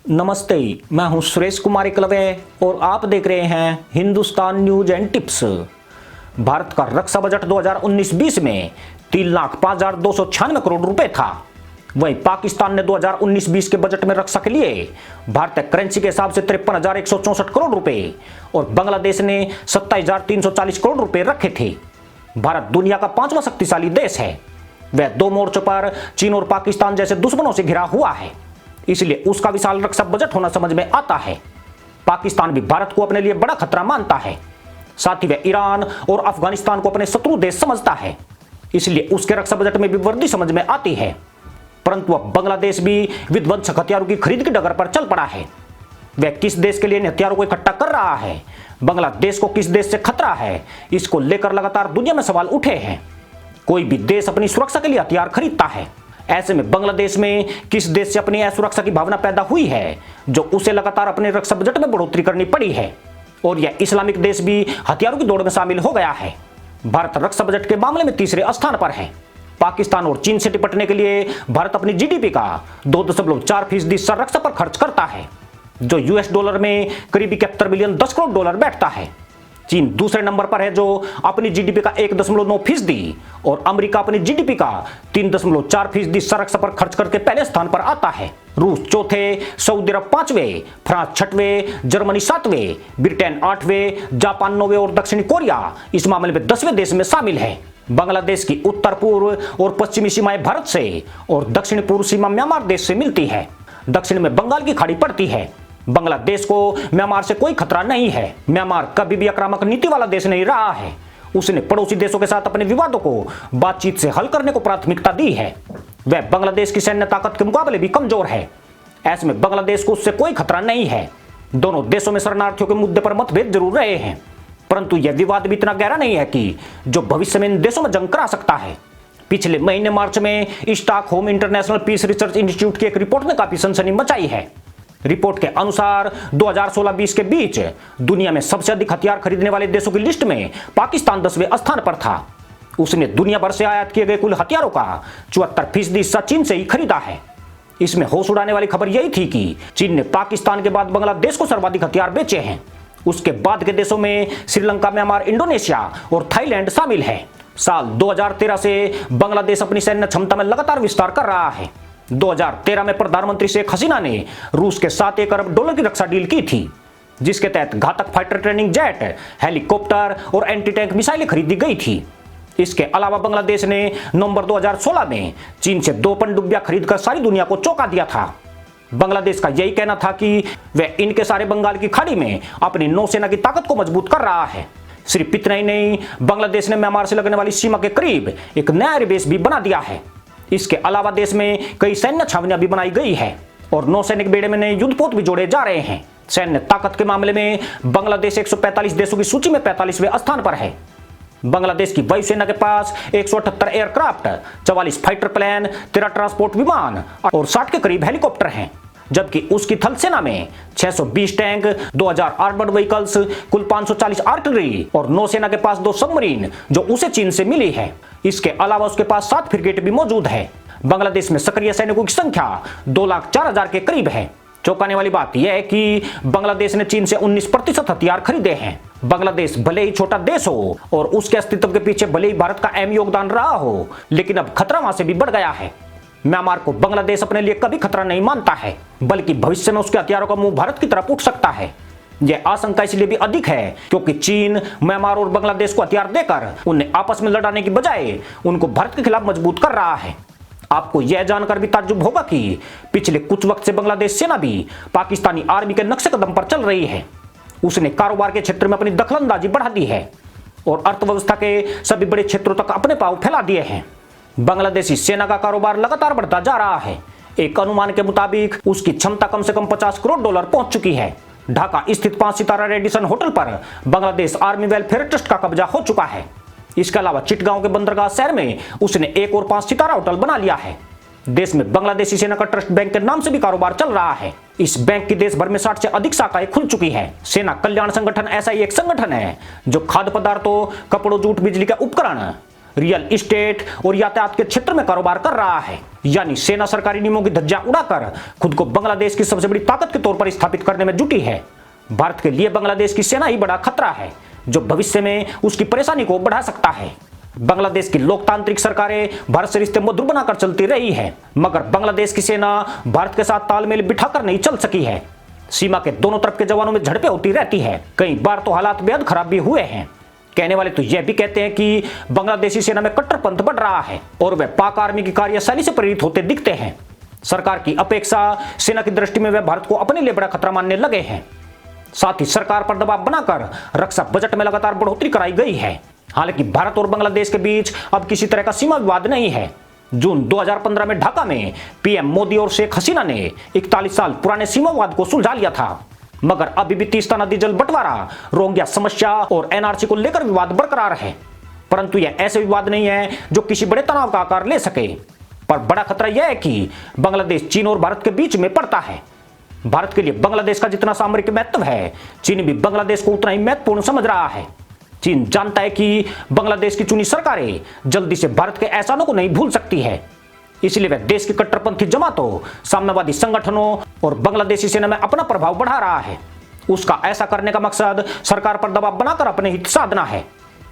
नमस्ते, मैं हूं सुरेश कुमार एकलवे और आप देख रहे हैं Hindustan news and tips. Bharat का रक्षा बजट 2019-20 में 3,05,296 करोड़ रुपए था। वहीं पाकिस्तान ने 2019-20 के बजट में रक्षा के लिए भारतीय करेंसी के हिसाब से 53,164 करोड़ रुपए और बांग्लादेश ने 27,340 करोड़ रुपए रखे थे। भारत दुनिया का 5वां शक्तिशाली देश है। वह दो मोर्चों पर चीन और पाकिस्तान जैसे दुश्मनों से घिरा हुआ है, इसलिए उसका विशाल रक्षा बजट होना समझ में आता है। पाकिस्तान भी भारत को अपने लिए बड़ा खतरा मानता है। साथ ही वह ईरान और अफगानिस्तान को अपने शत्रु देश समझता है, इसलिए उसके रक्षा बजट में भी वृद्धि समझ में आती है। परंतु अब बांग्लादेश भी विध्वंसक हथियारों की खरीद की डगर पर चल पड़ा है। वह किस देश के लिए इन हथियारों को इकट्ठा कर रहा है, बांग्लादेश को किस देश से खतरा है, इसको लेकर लगातार दुनिया में सवाल उठे हैं। कोई भी देश अपनी सुरक्षा के लिए हथियार खरीदता है। ऐसे में बांग्लादेश में किस देश से अपनी असुरक्षा की भावना पैदा हुई है, जो उसे लगातार अपने रक्षा बजट में बढ़ोतरी करनी पड़ी है, और यह इस्लामिक देश भी हथियारों की दौड़ में शामिल हो गया है। भारत रक्षा बजट के मामले में तीसरे स्थान पर है। पाकिस्तान और चीन से निपटने के लिए भारत अपनी जीडीपी का 2.4% संरक्षा पर खर्च करता है, जो यूएस डॉलर में करीब 71 बिलियन 10 करोड़ डॉलर बैठता है। चीन दूसरे नंबर पर है, जो अपनी जीडीपी का 1.9% और अमेरिका अपनी जीडीपी का 3.4% संरक्षा पर खर्च करके पहले स्थान पर आता है। रूस चौथे, सऊदी अरब 5वें, फ्रांस 6वें, जर्मनी 7वें, ब्रिटेन 8वें, जापान 9वें और दक्षिणी कोरिया इस मामले में 10वें देश में शामिल है। बांग्लादेश की उत्तर पूर्व और पश्चिमी सीमाएं भारत से और दक्षिण पूर्व सीमा म्यांमार देश से मिलती है। दक्षिण में बंगाल की खाड़ी पड़ती है। बांग्लादेश को म्यांमार से कोई खतरा नहीं है। म्यांमार कभी भी आक्रामक नीति वाला देश नहीं रहा है। उसने पड़ोसी देशों के साथ अपने विवादों को बातचीत से हल करने को प्राथमिकता दी है। वह बांग्लादेश की सैन्य ताकत के मुकाबले भी कमजोर है। ऐसे में बांग्लादेश को उससे कोई खतरा नहीं है। दोनों देशों में शरणार्थियों के मुद्दे पर मतभेद जरूर रहे हैं, परंतु यह विवाद भी इतना गहरा नहीं है कि जो भविष्य में इन देशों में जंग करा सकता है। पिछले महीने मार्च में Stockholm International Peace Research Institute की एक रिपोर्ट ने काफी सनसनी मचाई है। रिपोर्ट के अनुसार 2016-20 के बीच दुनिया में सबसे अधिक हथियार खरीदने वाले देशों की लिस्ट में पाकिस्तान 10वें स्थान पर था। उसने दुनिया भर से आयात किए गए कुल हथियारों का 74% हिस्सा चीन से ही खरीदा है। इसमें होश उड़ाने वाली खबर यही थी कि चीन ने पाकिस्तान के बाद बांग्लादेश को सर्वाधिक हथियार बेचे हैं। उसके बाद के देशों में श्रीलंका, म्यांमार, इंडोनेशिया और थाईलैंड शामिल है। साल 2013 से बांग्लादेश अपनी सैन्य क्षमता में लगातार विस्तार कर रहा है। 2013 में प्रधानमंत्री शेख हसीना ने रूस के साथ $1 अरब की रक्षा डील की थी, जिसके तहत घातक फाइटर ट्रेनिंग जेट, हेलीकॉप्टर और एंटी टैंक मिसाइलें खरीदी गई थी। इसके अलावा बांग्लादेश ने नवंबर 2016 में चीन से 2 पनडुब्बियां खरीदकर सारी दुनिया को चौंका दिया था। बांग्लादेश का यही कहना था कि वह इनके सारे बंगाल की खाड़ी में अपनी नौसेना की ताकत को मजबूत कर रहा है। सिर्फ इतना ही नहीं, बांग्लादेश ने म्यांमार से लगने वाली सीमा के करीब एक नया एयरबेस भी बना दिया है। इसके अलावा देश में कई सैन्य छावनियां भी बनाई गई है और नौसैनिक बेड़े में नए युद्धपोत भी जोड़े जा रहे हैं। सैन्य ताकत के मामले में बांग्लादेश 145 देशों की सूची में 45वें स्थान पर है। बांग्लादेश की वायुसेना के पास 178 एयरक्राफ्ट, 44 फाइटर प्लेन, 13 ट्रांसपोर्ट विमान और 60 के करीब हेलीकॉप्टर हैं, जबकि उसकी थल सेना में 620 टैंक, 2000 आर्मर्ड व्हीकल्स, कुल 540 आर्टिलरी और नौसेना के पास 2 सबमरीन जो उसे चीन से मिली है। इसके अलावा उसके पास 7 फ्रिगेट भी मौजूद है। बांग्लादेश में सक्रिय सैनिकों की संख्या 2,04,000 के करीब है। चौंकाने वाली बात यह है कि बांग्लादेश ने चीन से 19% हथियार खरीदे हैं। बांग्लादेश भले ही छोटा देश हो और उसके अस्तित्व के पीछे भले ही भारत का अहम योगदान रहा हो, लेकिन अब खतरा वहां से भी बढ़ गया है। म्यांमार को बांग्लादेश अपने लिए कभी खतरा नहीं मानता है, बल्कि भविष्य में उसके हथियारों का मुंह भारत की तरफ उठ सकता है। यह आशंका इसलिए भी अधिक है क्योंकि चीन म्यांमार और बांग्लादेश को हथियार देकर उन्हें आपस में लड़ाने की बजाय उनको भारत के खिलाफ मजबूत कर रहा है। आपको यह जानकर भी ताज्जुब होगा कि पिछले कुछ वक्त से बांग्लादेश सेना भी पाकिस्तानी आर्मी के नक्शे कदम पर चल रही है। उसने कारोबार के क्षेत्र में अपनी दखलंदाजी बढ़ा दी है और अर्थव्यवस्था के सभी बड़े क्षेत्रों तक अपने पांव फैला दिए हैं। बांग्लादेशी सेना का कारोबार लगातार बढ़ता जा रहा है। एक अनुमान के मुताबिक उसकी क्षमता कम से कम $50 करोड़ पहुंच चुकी है। ढाका स्थित 5 सितारा रेडिसन होटल पर बांग्लादेश आर्मी वेलफेयर ट्रस्ट का कब्जा हो चुका है। इसके अलावा चिटगांव के बंदरगाह शहर में उसने एक और 5 सितारा होटल बना लिया है। देश में बांग्लादेशी सेना का ट्रस्ट बैंक के नाम से भी कारोबार चल रहा है। इस बैंक की देश भर में 60 से अधिक शाखाएं खुल चुकी है। सेना कल्याण संगठन ऐसा ही एक संगठन है जो खाद्य पदार्थों, कपड़ों, जूट, बिजली के उपकरण, रियल इस्टेट और यातायात के क्षेत्र में कारोबार कर रहा है। यानी सेना सरकारी नियमों की धज्जियां उड़ाकर खुद को बांग्लादेश की सबसे बड़ी ताकत के तौर पर स्थापित करने में जुटी है। भारत के लिए बांग्लादेश की सेना ही बड़ा खतरा है, जो भविष्य में उसकी परेशानी को बढ़ा सकता है। बांग्लादेश की लोकतांत्रिक सरकारें भारत से रिश्ते मधुर बनाकर चलती रही है, मगर बांग्लादेश की सेना भारत के साथ तालमेल बिठाकर नहीं चल सकी है। सीमा के दोनों तरफ के जवानों में झड़पें होती रहती है। कई बार तो हालात बेहद खराब भी हुए हैं। कहने वाले तो यह भी कहते हैं कि बांग्लादेशी सेना में कट्टरपंथ बढ़ रहा है और वे पाक आर्मी की कार्यशैली से प्रेरित होते दिखते हैं। सरकार की अपेक्षा सेना की दृष्टि में वे भारत को अपने लिए बड़ा खतरा मानने लगे हैं। साथ ही सरकार पर दबाव बनाकर रक्षा बजट में लगातार बढ़ोतरी कराई गई है। हालांकि भारत और बांग्लादेश के बीच अब किसी तरह का सीमा विवाद नहीं है। जून 2015 में ढाका में पीएम मोदी और शेख हसीना ने 41 साल पुराने सीमा विवाद को सुलझा लिया था, मगर अभी भी तीस्ता नदी जल बंटवारा, रोहिंग्या समस्या और एनआरसी को लेकर विवाद बरकरार है। परंतु यह ऐसे विवाद नहीं है जो किसी बड़े तनाव का आकार ले सके। पर बड़ा खतरा यह है कि बांग्लादेश चीन और भारत के बीच में पड़ता है। भारत के लिए बांग्लादेश का जितना सामरिक महत्व है, चीन भी बांग्लादेश को उतना ही महत्वपूर्ण समझ रहा है। चीन जानता है कि बांग्लादेश की चुनी सरकारें जल्दी से भारत के एहसानों को नहीं भूल सकती है। इसलिए वह देश की कट्टरपंथी जमातों, साम्यवादी संगठनों और बांग्लादेशी सेना में अपना प्रभाव बढ़ा रहा है। उसका ऐसा करने का मकसद सरकार पर दबाव बनाकर अपने हित साधना है।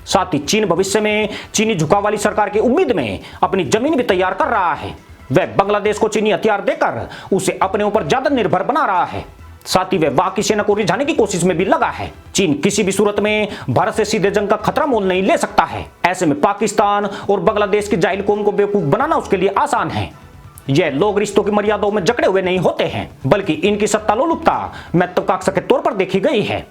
साथ ही चीन भविष्य में चीनी झुकाव वाली सरकार की उम्मीद में अपनी जमीन भी तैयार कर रहा है। वह बांग्लादेश को चीनी हथियार देकर उसे अपने ऊपर ज्यादा निर्भर बना रहा है। साथ ही वह वहां की सेना को रिझाने की कोशिश में भी लगा है। चीन किसी भी सूरत में भारत से सीधे जंग का खतरा मोल नहीं ले सकता है। ऐसे में पाकिस्तान और बांग्लादेश की जाहिल कौम को बेवकूफ बनाना उसके लिए आसान है। यह लोग रिश्तों की मर्यादाओं में जकड़े हुए नहीं होते हैं, बल्कि इनकी सत्तालोलुपता महत्वाकांक्षा के तौर पर देखी गई है।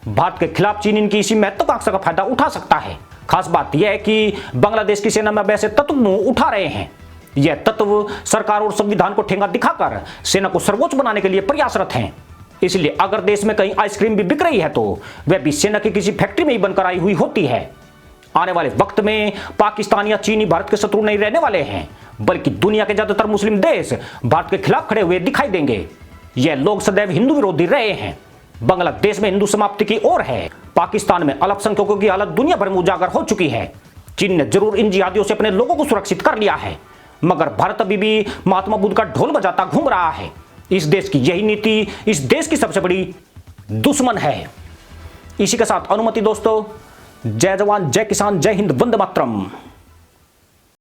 भारत के खिलाफ चीन इनकी इसी महत्वाकांक्षा का फायदा उठा सकता है। खास बात यह है कि बांग्लादेश की सेना में वैसे तत्व मुंह उठा रहे हैं। यह तत्व सरकार और संविधान को ठेंगा दिखाकर सेना को सर्वोच्च बनाने के लिए प्रयासरत हैं। इसलिए अगर देश में कहीं आइसक्रीम भी बिक रही है तो वह भी सेना की किसी फैक्ट्री में ही बनकर आई हुई होती है। आने वाले वक्त में पाकिस्तान या चीनी भारत के शत्रु नहीं रहने वाले हैं, बल्कि दुनिया के ज्यादातर मुस्लिम देश भारत के खिलाफ खड़े हुए दिखाई देंगे। यह लोग सदैव हिंदू विरोधी रहे हैं। बांग्लादेश में हिंदू समाप्ति की ओर है। पाकिस्तान में अल्पसंख्यकों की हालत दुनिया भर में उजागर हो चुकी है। चीन ने जरूर इन जिहादियों से अपने लोगों को सुरक्षित कर लिया है, मगर भारत अभी भी महात्मा बुद्ध का ढोल बजाता घूम रहा है। इस देश की यही नीति इस देश की सबसे बड़ी दुश्मन है। इसी के साथ अनुमति दोस्तों, जय जवान, जय किसान, जय हिंद, वंदे मातरम।